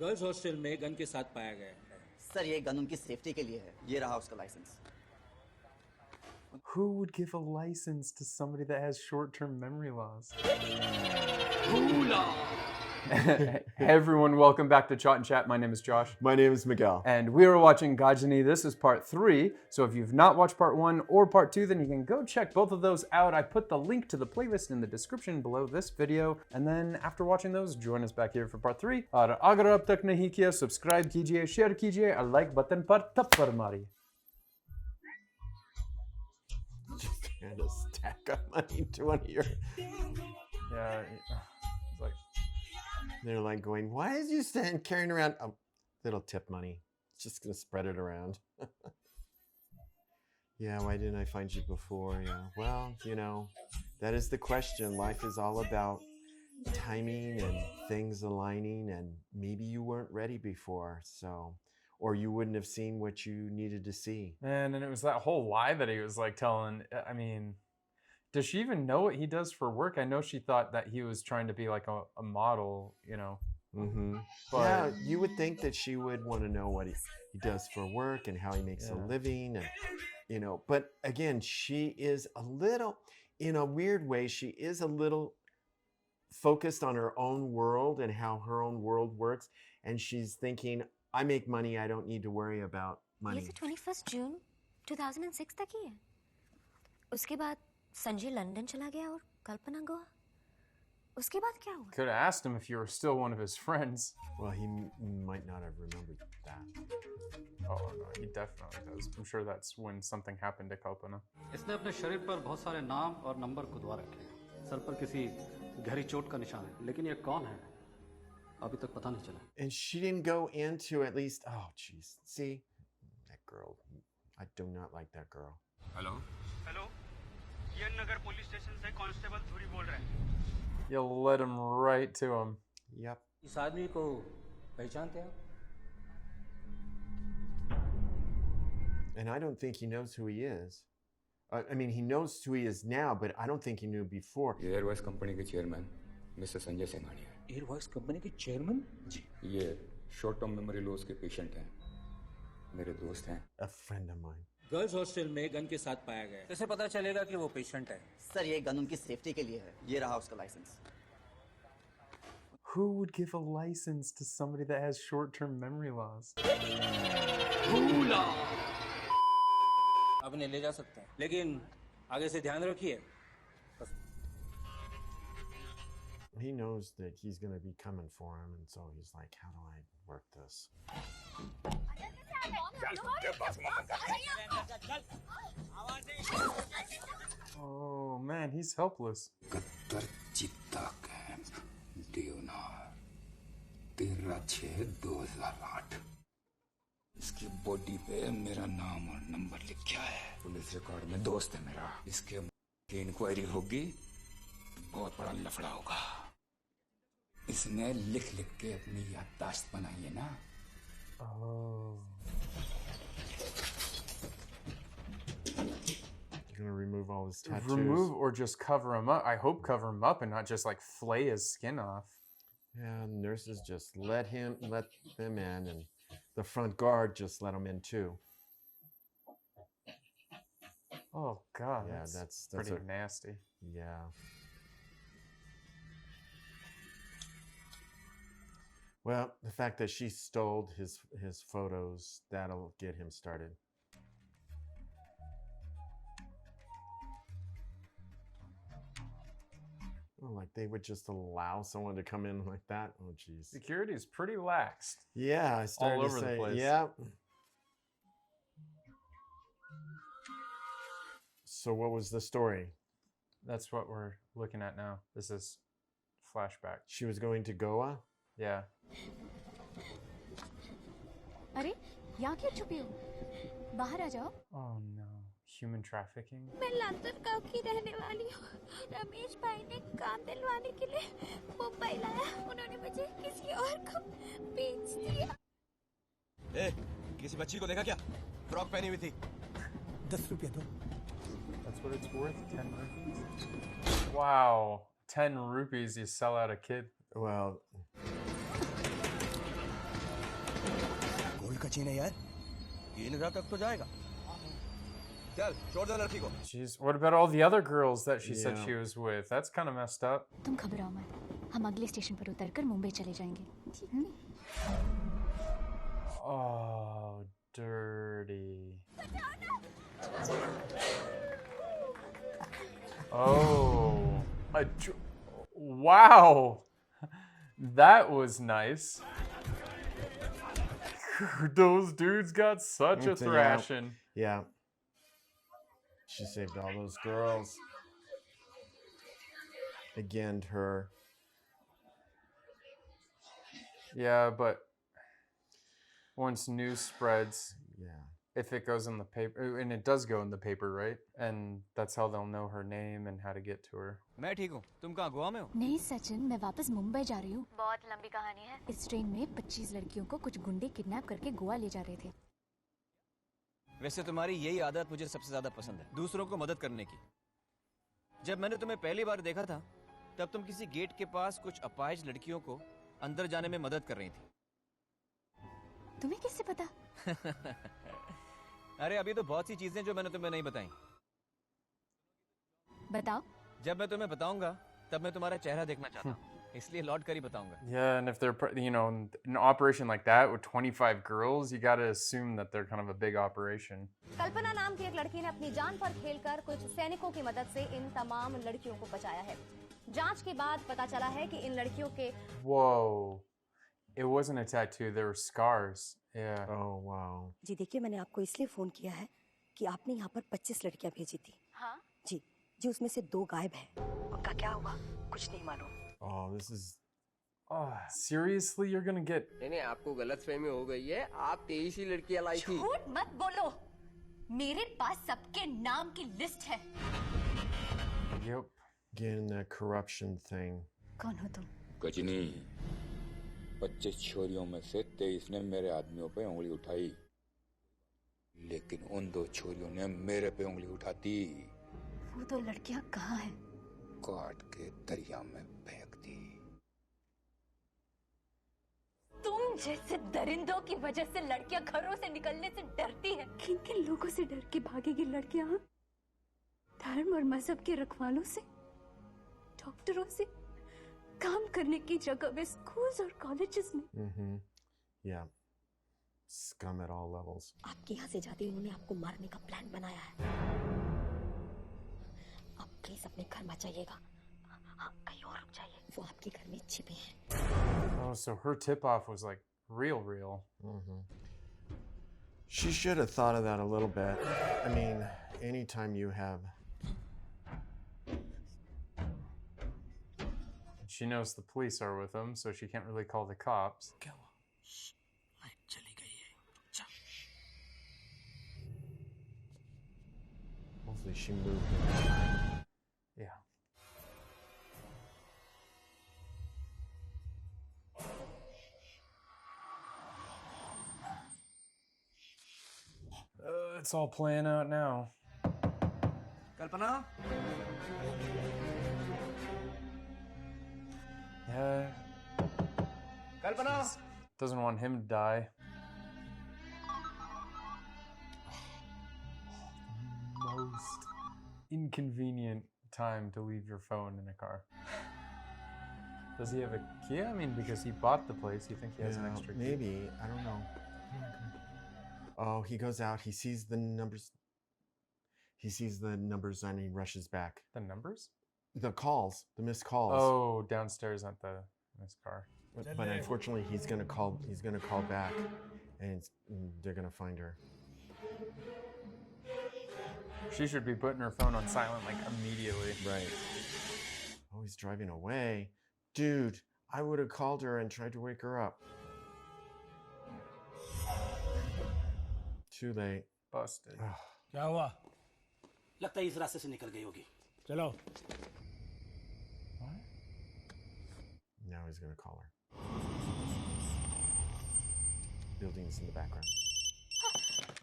Girls hostel में gun के साथ पाया गया है। सर ये गन उनकी सेफ्टी के लिए है। ये रहा उसका licence. Who would give a license to somebody that has short-term memory loss? Hey everyone, welcome back to ChaatNChat. My name is Josh. My name is Miguel. And we are watching GHAJINI. This is part 3. So if you've not watched part 1 or part 2, then you can go check both of those out. I put the link to the playlist in the description below this video. And then after watching those, join us back here for part 3. और अगर अब तक नहीं किया, subscribe कीजिए, share कीजिए, और like button पर थप्पड़ मारिए. Just had a stack of money to one of your... Yeah, it's like... They're like going, why is you carrying around a little tip money? It's just going to spread it around. Yeah, why didn't I find you before? Yeah, well, you know, that is the question. Life is all about timing and things aligning, and maybe you weren't ready before, so... Or you wouldn't have seen what you needed to see. Man, and it was that whole lie that he was like telling. I mean, does she even know what he does for work? I know she thought that he was trying to be like a model, you know. Mm-hmm. But yeah, you would think that she would want to know what he does for work and how he makes a living, and you know. But again, she is a little, in a weird way, she is a little focused on her own world and how her own world works, and she's thinking, I make money, I don't need to worry about money. ये 21 जून 2006 तक ही है। उसके बाद Sanjay London चला गया और कल्पना गोवा। उसके बाद क्या हुआ? Could have asked him if you were still one of his friends. Well, he might not have remembered that. Oh no, he definitely does. I'm sure that's when something happened to Kalpana. इसने अपने शरीर पर बहुत सारे नाम और number खुदवा रखे हैं। सर पर किसी गहरी चोट का निशान है, लेकिन ये कौन है? अभी तक पता नहीं चला। And she didn't go into at least, oh jeez, see, that girl, I do not like that girl. Hello? Hello, ये नगर पुलिस स्टेशन से कांस्टेबल धुरी बोल रहे हैं। You led him right to him. Yep. इस आदमी को पहचानते हैं? And I don't think he knows who he is. I mean, he knows who he is now, but I don't think he knew before. Airwise company के chairman mister Sanjay Singhania. Airwise company के chairman? जी, ये short term memory loss के patient हैं, मेरे दोस्त हैं। A friend of mine. Girls hostel में गन के साथ पाया गया है। कैसे पता चलेगा कि वो पेशेंट है? सर ये गन उनकी सेफ्टी के लिए है। ये रहा उसका licence. Who would give a license to somebody that has short-term memory loss? अब इन्हें ले जा सकते हैं, लेकिन आगे से ध्यान रखिए। He knows that he's going to be coming for him, and so he's like, how do I work this? Oh man, he's helpless. कत्तर चित्ता कैंप देवनार 13/6/2008। इसकी बॉडी पे मेरा नाम और नंबर लिखा है। पुलिस रिकॉर्ड में दोस्त है मेरा। इसके की इंक्वायरी होगी तो बहुत बड़ा लफड़ा होगा। इसने लिख के अपनी याददाश्त बनाई है ना। Oh. You're going to remove all his tattoos. Remove or just cover him up. I hope cover him up and not just like flay his skin off. Yeah, nurses just let them in, and the front guard just let him in too. Oh God, Yeah, that's pretty nasty. Yeah. Well, the fact that she stole his photos, that'll get him started. Oh, like they would just allow someone to come in like that? Oh, geez. Security is pretty lax. Yeah, I started all over to say, the place. yeah. So what was the story? That's what we're looking at now. This is flashback. She was going to Goa? Yeah. अरे यहाँ क्यों छुपी हो? बाहर आ जाओ। Oh no. Human trafficking? मैं London गांव की रहने वाली हूँ। रमेश भाई ने काम दिलवाने के लिए मुंबई लाया। उन्होंने मुझे किसी और को बेच दिया। ए, किसी बच्ची को देखा क्या? फ्रॉक पहनी हुई थी। 10 रुपया दो। That's what it's worth? 10 rupees? Wow. 10 rupees you sell out a kid. Well, बची नहीं यार 3,000 तक तो जाएगा चल छोड़ दे लड़की को Jeez, what about all the other girls that she said Yeah. she was with? That's kind of messed up. तुम घबराओ मत हम अगले स्टेशन पर उतरकर मुंबई चले जाएंगे Oh, dirty. Oh, wow. That was nice. Those dudes got such a Yeah. thrashing. Yeah. She saved all those girls. Again, her. Yeah, but once news spreads, Yeah. if it goes in the paper, and it does go in the paper, right? And that's how they'll know her name and how to get to her. मैं ठीक हूँ तुम कहाँ गोवा में हो नहीं सचिन मैं वापस मुंबई जा रही हूँ बहुत लंबी कहानी है इस ट्रेन में 25 लड़कियों को कुछ गुंडे किडनैप करके गोवा ले जा रहे थे वैसे तुम्हारी यही आदत मुझे सबसे ज्यादा पसंद है दूसरों को मदद करने की जब मैंने तुम्हें पहली बार देखा था तब तुम किसी गेट के पास कुछ अपाहिज लड़कियों को अंदर जाने में मदद कर रही थी तुम्हें किससे पता अरे अभी तो बहुत सी चीजें जो मैंने तुम्हें नहीं बताई बताओ जब मैं तुम्हें बताऊंगा तब मैं तुम्हारा चेहरा देखना चाहता हूँ इसलिए लौट कर ही बताऊंगा Yeah, and if they're, an operation like that with 25 girls, you got to assume that they're kind of a big operation. कल्पना नाम की एक लड़की ने अपनी जान पर खेलकर कुछ सैनिकों की मदद से इन तमाम लड़कियों को बचाया है जांच के बाद पता चला है कि इन लड़कियों के Whoa. It wasn't a tattoo, there were scars. Yeah. Oh, wow. जी देखिए मैंने आपको इसलिए फोन किया है कि आपने यहाँ पर 25 लड़कियाँ भेजी थी हाँ जी उसमें से 2 गायब हैं उनका क्या हुआ कुछ नहीं मालूम Oh, this is. Oh, seriously? You're gonna get. नहीं आपको गलतफहमी हो गई है आप 23 ही लड़कियां लाई थी झूठ मत बोलो मेरे पास सबके नाम की लिस्ट है Yep. Again, that corruption thing. कौन हो तुम गजनी 25 छोरियों में से 23 ने मेरे आदमियों पे उंगली उठाई लेकिन उन 2 छोरियों ने मेरे पे उंगली उठा दी वो 2 लड़कियां कहाँ हैं काट के दरिया में फेंक दी तुम जैसे दरिंदों की वजह से लड़कियां घरों से निकलने से डरती हैं किन किन लोगों से डर के भागेगी लड़कियां धर्म और मजहब के रखवालों से डॉक्टरों से काम करने की जगह में स्कूल्स और कॉलेजेस में Mm-hmm. Yeah. Scum at all levels. आपके यहाँ से जाते उन्होंने आपको मारने का प्लान बनाया है आप प्लीज अपने घर मत जाइएगा हाँ कहीं और रुक जाइए वो आपके घर में छिपे हैं Oh, so her tip off was like real. Mm-hmm. She should have thought of that a little bit. I mean, anytime you have. She knows the police are with them, so she can't really call the cops. क्या हुआ light चली गई है Hopefully she moved it. Yeah. It's all playing out now. Kalpana Yeah. Kalpana Doesn't want him to die. Most inconvenient time to leave your phone in a car. Does he have a key? I mean, because he bought the place, you think he has an extra key? Maybe. I don't know. Oh, he goes out. He sees the numbers. He sees the numbers and he rushes back. The numbers? The calls, the missed calls. Oh, downstairs at this car. But unfortunately, he's gonna call. He's gonna call back, and they're gonna find her. She should be putting her phone on silent like immediately. Right. Oh, he's driving away, dude. I would have called her and tried to wake her up. Too late. Busted. क्या हुआ लगता है इस रास्ते से निकल गई होगी चलो Now he's gonna call her. Buildings in the background.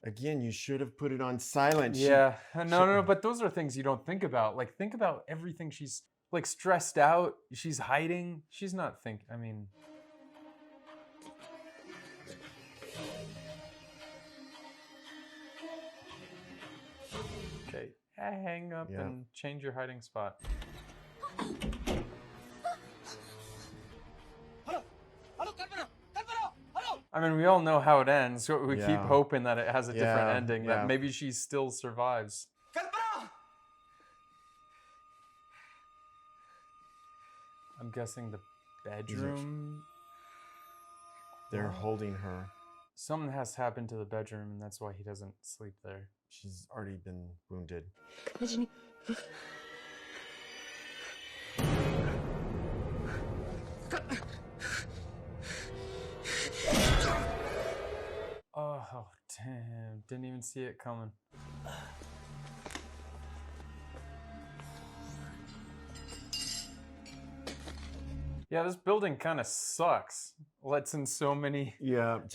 Again, you should have put it on silent. Yeah. No, but those are things you don't think about. Like, think about everything she's, like, stressed out. She's hiding. She's not I mean... hang up and change your hiding spot. I mean, we all know how it ends, so we keep hoping that it has a different ending, that maybe she still survives. I'm guessing the bedroom. They're holding her. Something has happened to the bedroom, and that's why he doesn't sleep there. She's already been wounded. Oh, damn. Didn't even see it coming. Yeah, this building kind of sucks. Lets in so many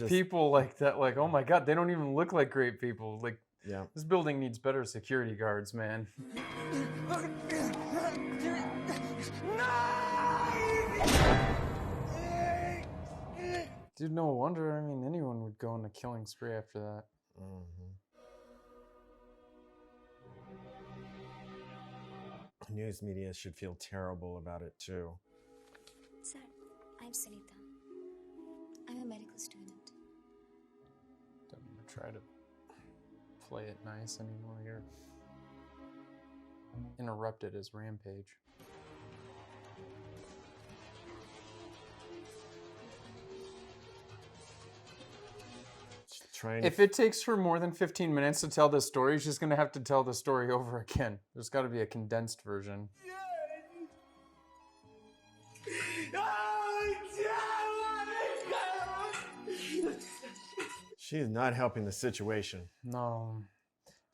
people like that. Like, oh my god, they don't even look like great people. Like, this building needs better security guards, man. Dude, no wonder. I mean, anyone would go on a killing spree after that. News media should feel terrible about it too. Sir, I'm Sunita. I'm a medical student. Don't even try to play it nice anymore here. Interrupted his rampage. If it takes her more than 15 minutes to tell this story, she's gonna have to tell the story over again. There's gotta be a condensed version. She is not helping the situation. No.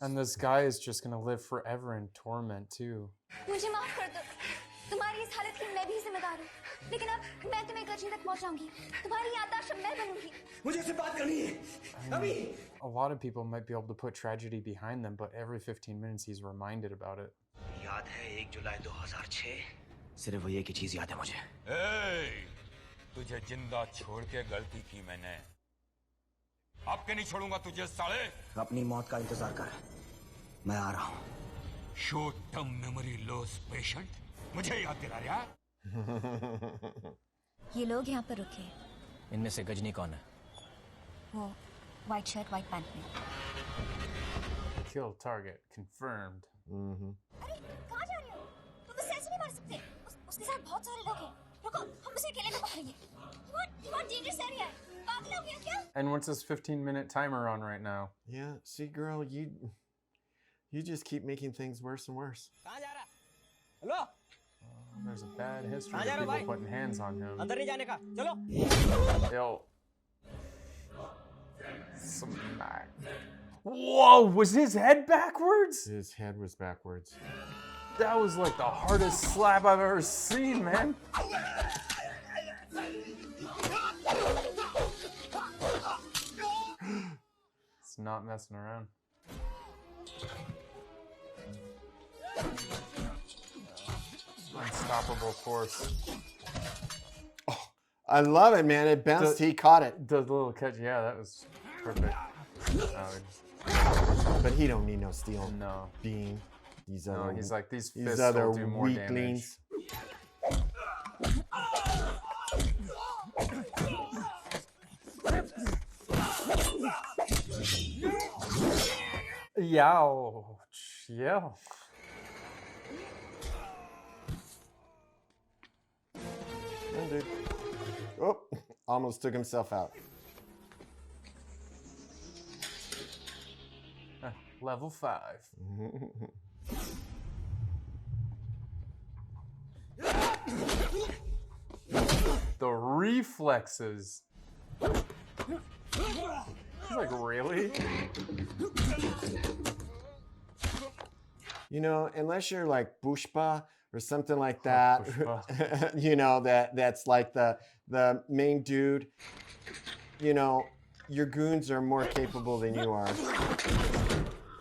And this guy is just gonna live forever in torment too. मुझे माफ कर दो। तुम्हारी इस हालत की मैं भी जिम्मेदार हूँ। लेकिन अब मैं तुम्हें गजनी तक पहुँचाऊंगी। तुम्हारी याददाश्त मैं बनूंगी। मुझे इससे बात करनी है। अभी। A lot of people might be able to put tragedy behind them, but every 15 minutes he's reminded about it. याद है 1 जुलाई 2006 सिर्फ वो एक ही चीज याद है मुझे। तुझे जिंदा छोड़ के गलती की मैंने। अब के नहीं छोड़ूंगा तुझे साले। अपनी मौत का इंतजार कर। मैं आ रहा हूँ। Short term memory loss patient मुझे याद दिला रहा। ये लोग यहाँ पर रुके। इनमें से गजनी कौन है? वो व्हाइट शर्ट व्हाइट पैंट में। Kill target confirmed. अरे कहाँ जा रहे हो? तुम उसे ऐसे नहीं मार सकते। उसके साथ बहुत सारे लोग हैं। रुको, हम उसे अकेले में पकड़ेंगे। बहुत dangerous area है। पागल हो गया क्या? And what's this 15-minute timer on right now? Yeah, see, girl, you just keep making things worse and worse. कहाँ जा रहा? Hello? There's a bad history of people putting hands on him. अंदर नहीं जाने का, चलो. Yo. Smack. Whoa, was his head backwards? His head was backwards. That was like the hardest slap I've ever seen, man. It's not messing around. Unstoppable force. Oh, I love it, man. It bounced. He caught it. The little catch. Yeah, that was perfect. But he don't need no steel. No. Beam. These no, other, he's like, these these fists other will do more weaklings. Damage. Youch. Yeah. Oh, dude. Oh, almost took himself out. Level 5. The reflexes. He's like, really? You know, unless you're like Bushpa or something like that, you know, that's like the main dude, you know, your goons are more capable than you are.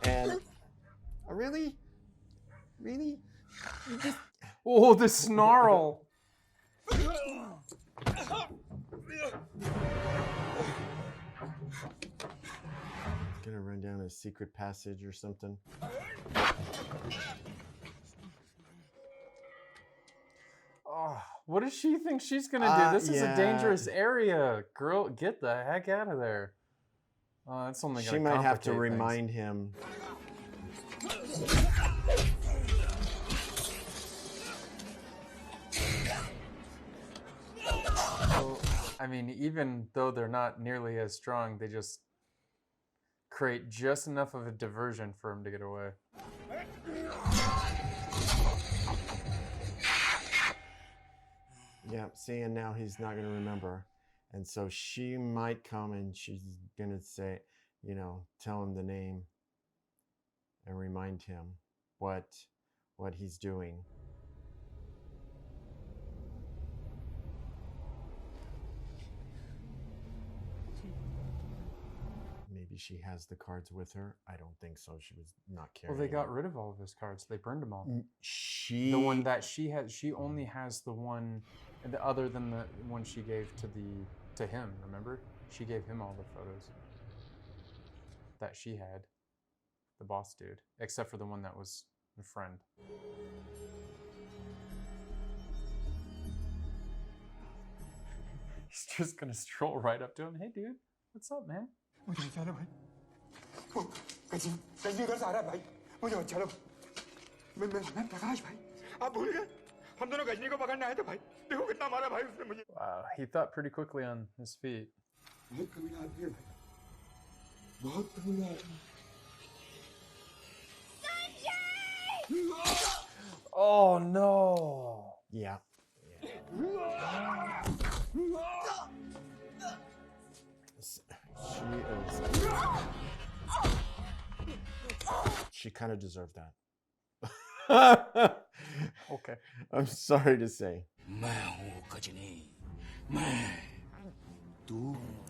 And really? You just... Oh, the snarl. Gonna run down a secret passage or something. Oh, what does she think she's gonna do? This is a dangerous area. Girl, get the heck out of there. It's only gonna She might have to complicate remind him. So, I mean, even though they're not nearly as strong, they just create just enough of a diversion for him to get away. Yeah, see, and now he's not going to remember. And so she might come and she's going to say, you know, tell him the name and remind him what he's doing. Maybe she has the cards with her. I don't think so. She was not carrying. Well, they got rid of all of his cards. They burned them all. The one that she has, she only has the one, other than the one she gave to him. Remember, she gave him all the photos that she had, the boss dude, except for the one that was a friend. He's just gonna stroll right up to him. Hey, dude, what's up, man? मुझे अच्छा लगा भाई वो कहीं उधर से आ रहा है भाई मुझे अच्छा लगा मैं प्रकाश भाई आप भूल गए हम दोनों गजनी को पकड़ने आए थे भाई देखो कितना मारा भाई उसने मुझे Wow, he thought pretty quickly on his feet. बहुत कमीना आदमी है भाई बहुत कमीना आदमी Oh no! Yeah. She kind of deserved that. Okay. I'm sorry to say. मैं हूँ गजनी मैं तू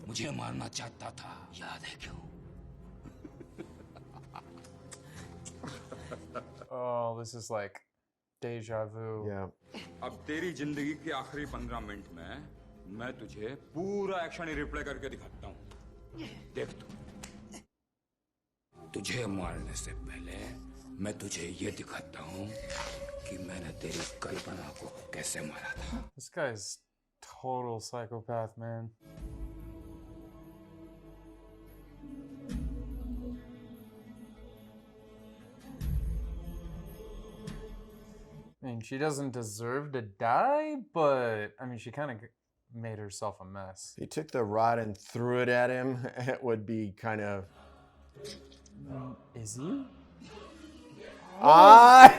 मुझे मारना चाहता था याद है क्यों Oh, this is like deja vu. Yeah. अब तेरी जिंदगी के आखिरी 15 मिनट में मैं तुझे पूरा एक्शन रिप्ले करके दिखाता हूँ देख तू तुझे मारने से पहले मैं तुझे ये दिखाता हूँ कि मैंने तेरी कल्पना को कैसे मारा था This guy's total psychopath, man. I mean, she doesn't deserve to die, but I mean, she kind of made herself a mess. If he took the rod and threw it at him, it would be kind of. Is he? Oh.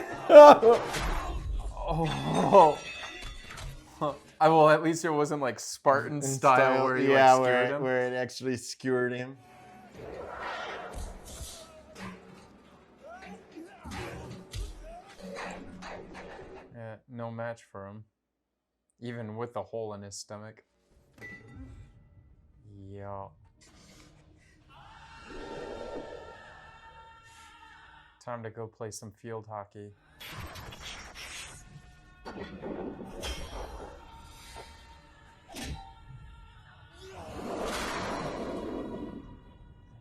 Well, at least it wasn't like Spartan style where he like, skewered him. Where it actually skewered him. Yeah, no match for him. Even with the hole in his stomach. Yeah. Time to go play some field hockey.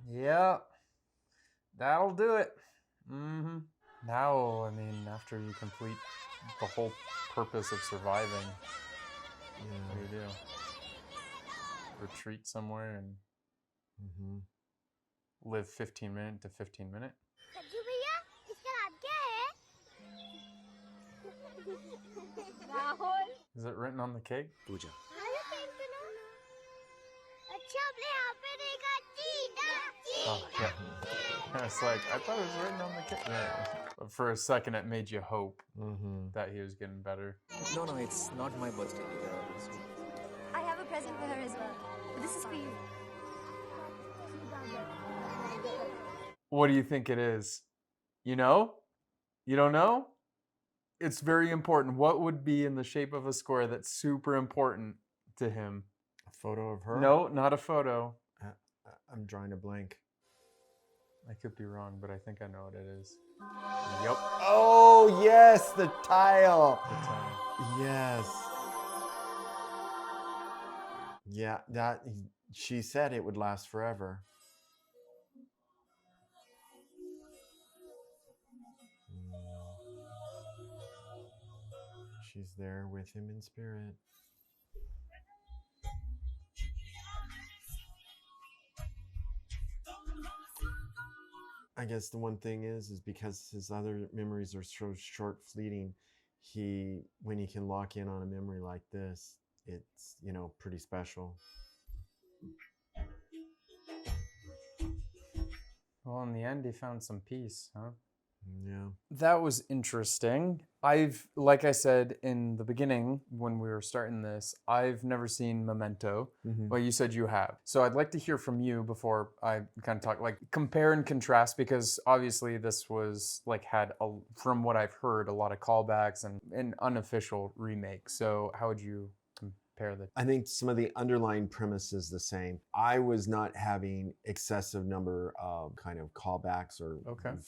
Yeah, that'll do it. Now, I mean, after you complete the whole purpose of surviving, what do you do? Retreat somewhere and live 15 minute to 15 minute? Sajju भैया इसका नाम क्या है Rahul Is it written on the cake? Pooja hello pen सुनो अच्छा अपने यहाँ पे देखा चीता Oh, yeah. It's like, I thought it was written on the cake. Yeah. But for a second, it made you hope that he was getting better. No, it's not my birthday. I have a present for her as well. But this is for you. What do you think it is? You know? You don't know? It's very important. What would be in the shape of a square that's super important to him? A photo of her? No, not a photo. I'm drawing a blank. I could be wrong, but I think I know what it is. Yep. Oh, yes, the tile. The tile. Yes. Yeah, that she said it would last forever. She's there with him in spirit. I guess the one thing is because his other memories are so short, fleeting, when he can lock in on a memory like this, it's, pretty special. Well, in the end, he found some peace, huh? Yeah. That was interesting. Like I said in the beginning when we were starting this, I've never seen Memento. Well, you said you have. So I'd like to hear from you before I kind of talk, like compare and contrast, because obviously this was from what I've heard, a lot of callbacks and an unofficial remake. So how would you compare the? I think some of the underlying premise is the same. I was not having excessive number of kind of callbacks or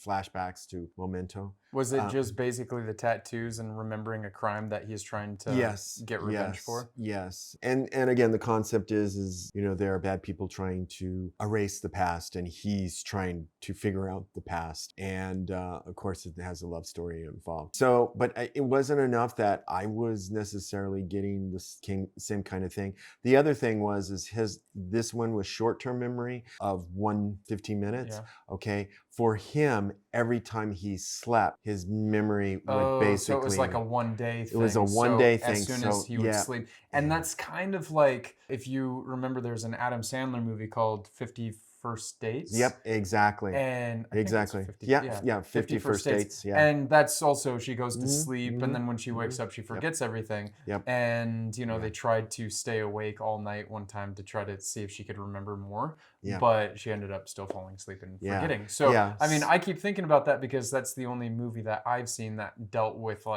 flashbacks to Memento. Was it just basically the tattoos and remembering a crime that he's trying to get revenge for? Yes. And again, the concept is there are bad people trying to erase the past, and he's trying to figure out the past. And of course, it has a love story involved. So, but it wasn't enough that I was necessarily getting the same kind of thing. The other thing was this one was short-term memory of 115 minutes. Yeah. Okay. For him, every time he slept, his memory would basically... So it was like a one-day thing. It was a one-day thing. As soon as he would sleep. And that's kind of like, if you remember, there's an Adam Sandler movie called 50 First Dates. Yep, exactly. And I exactly. 50, 50 First Dates. Yeah. And that's also, she goes to sleep, and then when she wakes up, she forgets everything. Yep. And, they tried to stay awake all night one time to try to see if she could remember more. Yeah. But she ended up still falling asleep and forgetting. So, I mean, I keep thinking about that because that's the only movie that I've seen that dealt with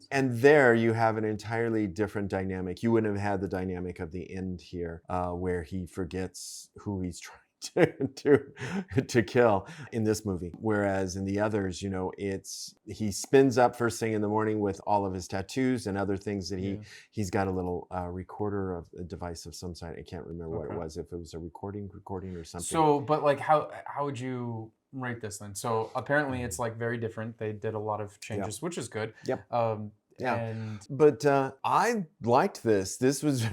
And there you have an entirely different dynamic. You wouldn't have had the dynamic of the end here where he forgets who he's trying to kill in this movie, whereas in the others, he spins up first thing in the morning with all of his tattoos and other things that he's got a little recorder of a device of some sort. I can't remember what it was, if it was a recording or something. So, but how would you rate this then? So apparently it's very different. They did a lot of changes, which is good. Yep. Yeah. But I liked this. This was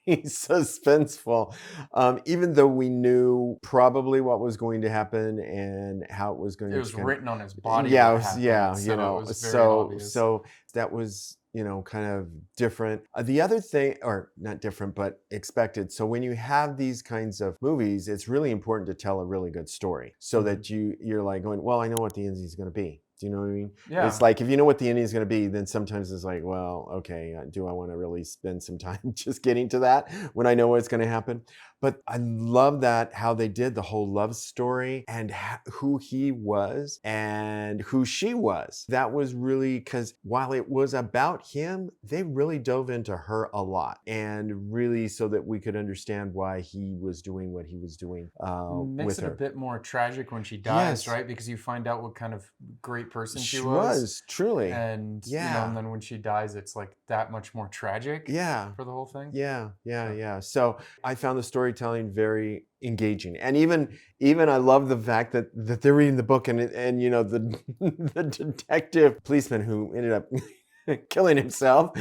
suspenseful, even though we knew probably what was going to happen and how it was going to. It was written on his body. So that was kind of different. The other thing, or not different, but expected. So when you have these kinds of movies, it's really important to tell a really good story, so that you're like going, well, I know what the ending is going to be. Do you know what I mean? Yeah. It's like, if you know what the ending is going to be, then sometimes it's like, well, okay, do I want to really spend some time just getting to that when I know what's going to happen? But I love that, how they did the whole love story and who he was and who she was. That was really, because while it was about him, they really dove into her a lot, and really so that we could understand why he was doing what he was doing Makes it a bit more tragic when she dies, right? Because you find out what kind of great person she was. Truly. And and then when she dies, it's like that much more tragic for the whole thing. Yeah. So I found the storytelling very engaging, and even I love the fact that they're reading the book, and the detective policeman who ended up killing himself,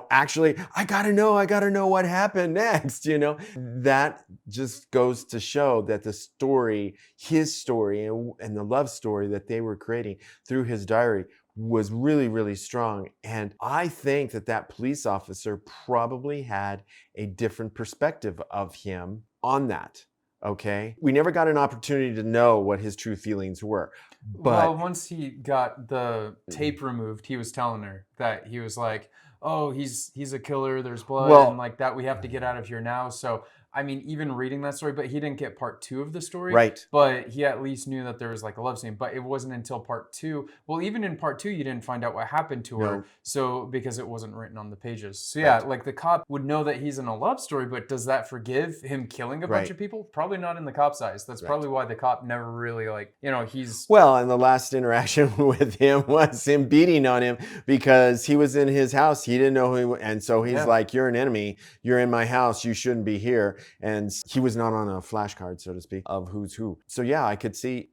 actually, I gotta know what happened next. That just goes to show that the story, his story, and the love story that they were creating through his diary was really, really strong. And I think that police officer probably had a different perspective of him on that. Okay. We never got an opportunity to know what his true feelings were. But once he got the tape removed, he was telling her that he was like, oh, he's a killer, there's blood, and like that, we have to get out of here now. So I mean, even reading that story, but he didn't get part 2 of the story. Right. But he at least knew that there was like a love scene. But it wasn't until part 2. Well, even in part 2, you didn't find out what happened to her. So because it wasn't written on the pages. So yeah, like the cop would know that he's in a love story, but does that forgive him killing a bunch of people? Probably not in the cop's eyes. That's probably why the cop never really he's... Well, and the last interaction with him was him beating on him because he was in his house. He didn't know who, and so he's like, you're an enemy. You're in my house. You shouldn't be here. And he was not on a flashcard, so to speak, of who's who. So yeah, I could see,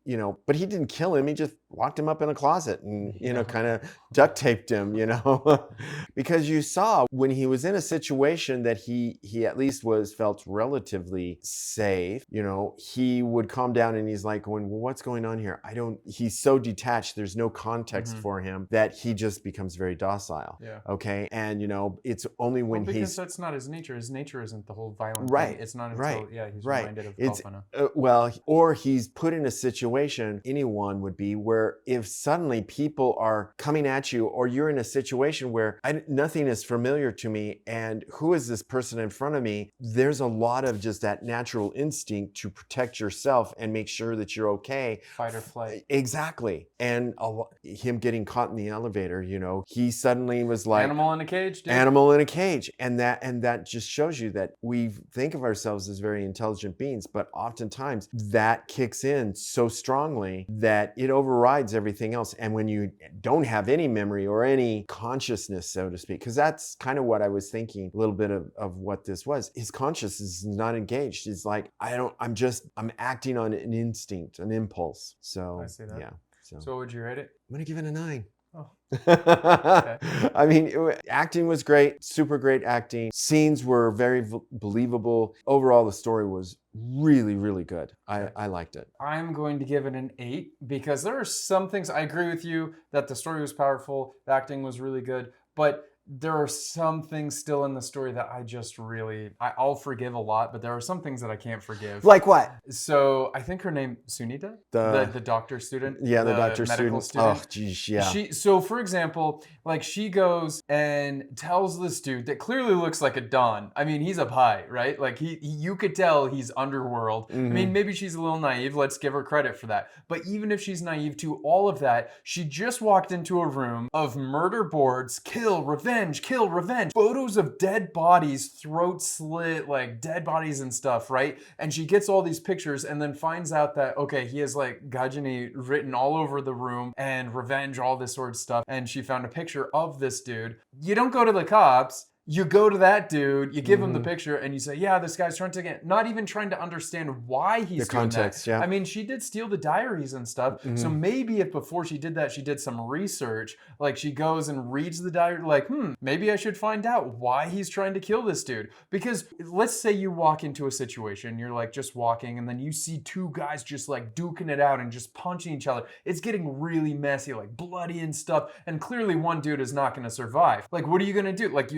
but he didn't kill him. He just locked him up in a closet and, you know, kind of duct taped him, you know, because you saw when he was in a situation that he at least felt relatively safe, you know, he would calm down and he's like going, well, what's going on here? He's so detached. There's no context for him that he just becomes very docile. Yeah. Okay. And, you know, it's only when because that's not his nature. His nature isn't the whole violent right. thing. It's not Right. until, he's right. reminded of It's, Kalpana. well, or he's put in a situation, anyone would be, where if suddenly people are coming at you, or you're in a situation where nothing is familiar to me, and who is this person in front of me? There's a lot of just that natural instinct to protect yourself and make sure that you're okay. Fight or flight. Exactly. And him getting caught in the elevator, you know, he suddenly was like animal in a cage, dude. Animal in a cage. And that just shows you that we think of ourselves as very intelligent beings, but oftentimes that kicks in so strongly that it overrides everything else. And when you don't have any memory or any consciousness, so to speak, because that's kind of what I was thinking a little bit of what this was. His consciousness is not engaged. It's like, I'm acting on an instinct, an impulse. So I see that. yeah. So what would you rate it? I'm going to give it a 9. Oh. Okay. I mean, acting was great, super great acting. Scenes were very believable. Overall, the story was really, really good. I liked it. I'm going to give it an 8 because there are some things, I agree with you that the story was powerful, the acting was really good, but there are some things still in the story that I just really, I'll forgive a lot, but there are some things that I can't forgive. Like what? So I think her name, Sunita? The doctor student? Yeah, the doctor medical student. Oh, geez, yeah. So for example, like she goes and tells this dude that clearly looks like a Don. I mean, he's up high, right? Like you could tell he's underworld. I mean, maybe she's a little naive. Let's give her credit for that. But even if she's naive to all of that, she just walked into a room of murder boards, kill, revenge, photos of dead bodies, throat slit, like dead bodies and stuff, right? And she gets all these pictures and then finds out that, okay, he has like GHAJINI written all over the room and revenge, all this sort of stuff. And she found a picture of this dude. You don't go to the cops. You go to that dude, you give him the picture, and you say, yeah, this guy's trying to get, not even trying to understand why he's doing context, that. yeah. I mean, she did steal the diaries and stuff, so maybe if before she did that, she did some research, like she goes and reads the diary, like, maybe I should find out why he's trying to kill this dude. Because let's say you walk into a situation, you're like just walking, and then you see two guys just like duking it out and just punching each other. It's getting really messy, like bloody and stuff, and clearly one dude is not gonna survive. Like, what are you gonna do? Like,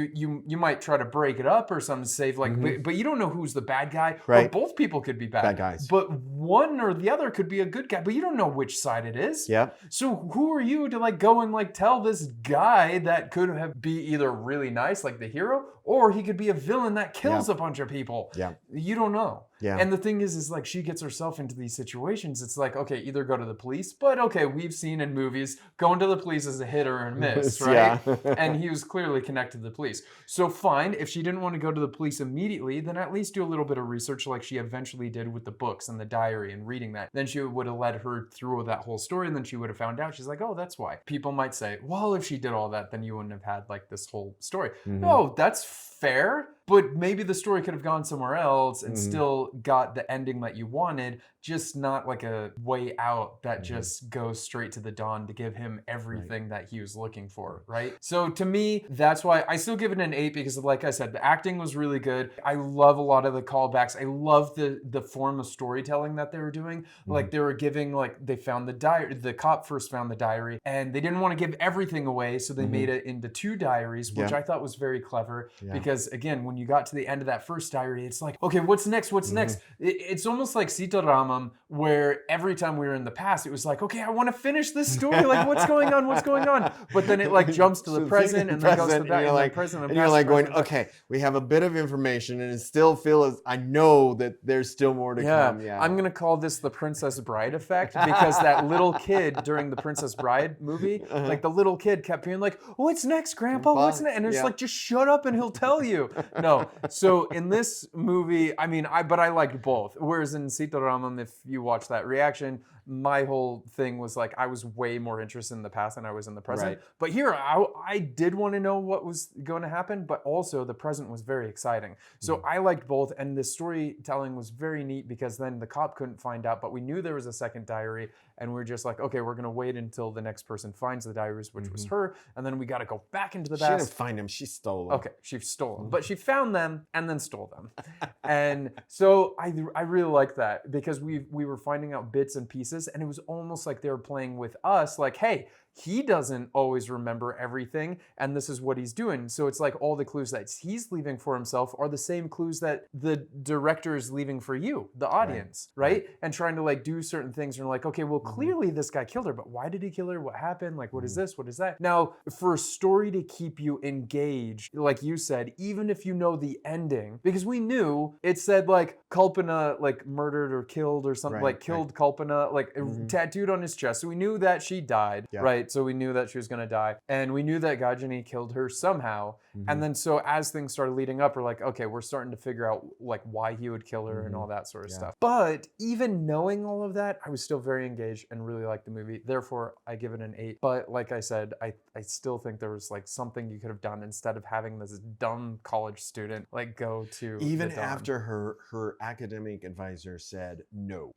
you might try to break it up or something, save like, but you don't know who's the bad guy. Right. Or both people could be bad guys. But one or the other could be a good guy, but you don't know which side it is. Yeah. So who are you to like go and like tell this guy that could be either really nice, like the hero, or he could be a villain that kills a bunch of people. Yeah. You don't know. Yeah. And the thing is like she gets herself into these situations. It's like, okay, either go to the police, but okay, we've seen in movies going to the police is a hit or a miss, right? Yeah. And he was clearly connected to the police. So fine, if she didn't want to go to the police immediately, then at least do a little bit of research like she eventually did with the books and the diary and reading that. Then she would have led her through that whole story, and then she would have found out. She's like, oh, that's why. People might say, well, if she did all that, then you wouldn't have had like this whole story. No, that's fair. But maybe the story could have gone somewhere else and still got the ending that you wanted, just not like a way out that just goes straight to the Don to give him everything that he was looking for, right? So to me, that's why I still give it an 8 because like I said, the acting was really good. I love a lot of the callbacks. I love the form of storytelling that they were doing. Like they were giving, like they found the diary, the cop first found the diary and they didn't want to give everything away. So they made it into 2 diaries, which I thought was very clever because again, when you got to the end of that first diary, it's like, okay, what's next? What's next? It's almost like Sita Ramam, where every time we were in the past, it was like, okay, I want to finish this story. Like, what's going on? What's going on? But then it like jumps to the present and then goes to the back and like present. And you're like going, okay, we have a bit of information and it still feels, I know that there's still more to come. Yeah. I'm going to call this the Princess Bride effect because that little kid during the Princess Bride movie, like the little kid kept being like, what's next, Grandpa? What's next? And it's like, just shut up and he'll tell you. No. So in this movie, I mean, but I liked both. Whereas in Sita Ramam, if you watch that reaction, my whole thing was like I was way more interested in the past than I was in the present. Right. But here, I did want to know what was going to happen, but also the present was very exciting. So I liked both, and the storytelling was very neat because then the cop couldn't find out, but we knew there was a second diary, and we were just like, okay, we're going to wait until the next person finds the diaries, which was her, and then we got to go back into the She past. didn't find them. She stole them. Okay, she stole them, but she found them and then stole them. And so I really liked that because we were finding out bits and pieces, and it was almost like they were playing with us, like, hey, he doesn't always remember everything, and this is what he's doing. So it's like all the clues that he's leaving for himself are the same clues that the director is leaving for you, the audience, right? And trying to like do certain things, and you're like, okay, well, clearly this guy killed her, but why did he kill her? What happened? Like, what is this? What is that? Now, for a story to keep you engaged, like you said, even if you know the ending, because we knew it said like Kalpana like murdered or killed or something, like killed Kalpana, like tattooed on his chest. So we knew that she died, right? So we knew that she was going to die, and we knew that GHAJINI killed her somehow. And then so as things started leading up, we're like, okay, we're starting to figure out like why he would kill her and all that sort of stuff. But even knowing all of that, I was still very engaged and really liked the movie. Therefore, I give it an 8. But like I said, I still think there was like something you could have done instead of having this dumb college student like go to even the Dawn. after her academic advisor said no.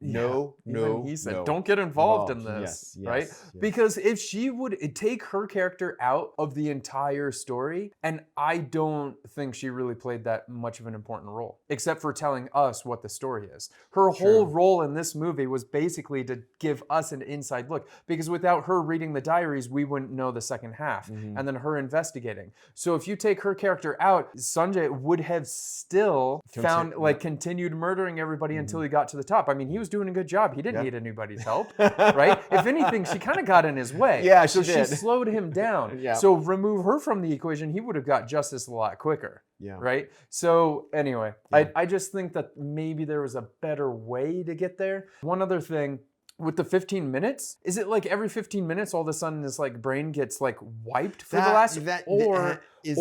Even he said, don't get involved in this, right? Because if she would take her character out of the entire story, and I don't think she really played that much of an important role, except for telling us what the story is. Her whole role in this movie was basically to give us an inside look, because without her reading the diaries, we wouldn't know the second half, and then her investigating. So if you take her character out, Sanjay would have still continued murdering everybody until he got to the top. I mean, he was doing a good job. He didn't need anybody's help, right? If anything, she kind of got in his way. Yeah, so she did. She slowed him down. So remove her from the equation, he would have got justice a lot quicker. Right? So anyway, I just think that maybe there was a better way to get there. One other thing, with the 15 minutes, is it like every 15 minutes all of a sudden his like brain gets like wiped for the last is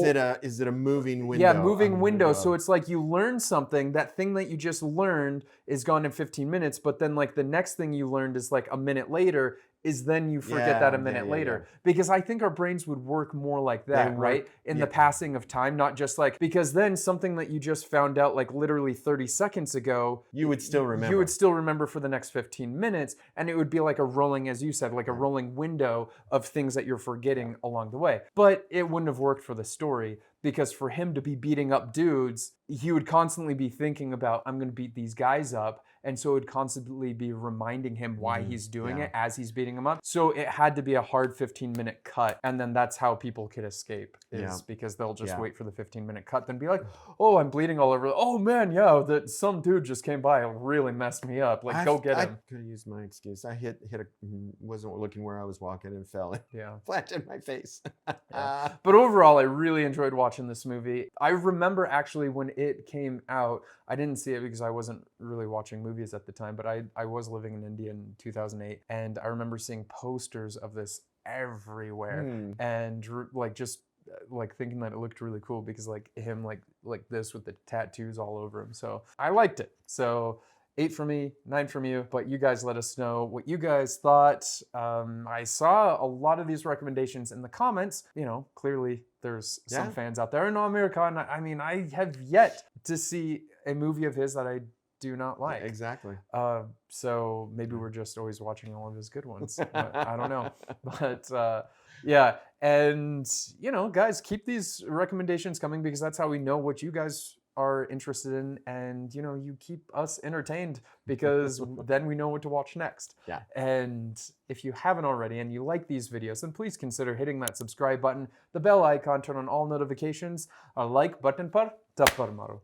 it a moving window? Yeah, moving window. So it's like you learn something, that thing that you just learned is gone in 15 minutes, but then like the next thing you learned is like a minute later, is then you forget that a minute later. Because I think our brains would work more like that, right? In the passing of time, not just like, because then something that you just found out like literally 30 seconds ago, you would still remember. You would still remember for the next 15 minutes, and it would be like a rolling, as you said, like a rolling window of things that you're forgetting along the way. But it wouldn't have worked for the story, because for him to be beating up dudes, he would constantly be thinking about, I'm going to beat these guys up. And so it would constantly be reminding him why he's doing it as he's beating them up. So it had to be a hard 15-minute cut. And then that's how people could escape, is because they'll just wait for the 15-minute cut, then be like, oh, I'm bleeding all over. Oh man, that some dude just came by and really messed me up. Like, go get him. I could have used my excuse. I wasn't looking where I was walking and fell flat in my face. But overall, I really enjoyed watching this movie. I remember actually when it came out, I didn't see it because I wasn't really watching movies at the time, but I was living in India in 2008, and I remember seeing posters of this everywhere, and like just like thinking that it looked really cool because like him like this with the tattoos all over him. So I liked it. So 8 from me, 9 from you, but you guys let us know what you guys thought. I saw a lot of these recommendations in the comments. You know, clearly there's some fans out there. And American, I mean, I have yet to see a movie of his that I do not like. Exactly. So maybe we're just always watching all of his good ones. But I don't know. But yeah, and you know, guys, keep these recommendations coming because that's how we know what you guys are interested in, and you know, you keep us entertained because then we know what to watch next. And if you haven't already and you like these videos, then please consider hitting that subscribe button, the bell icon, turn on all notifications, a like button par tapar maro.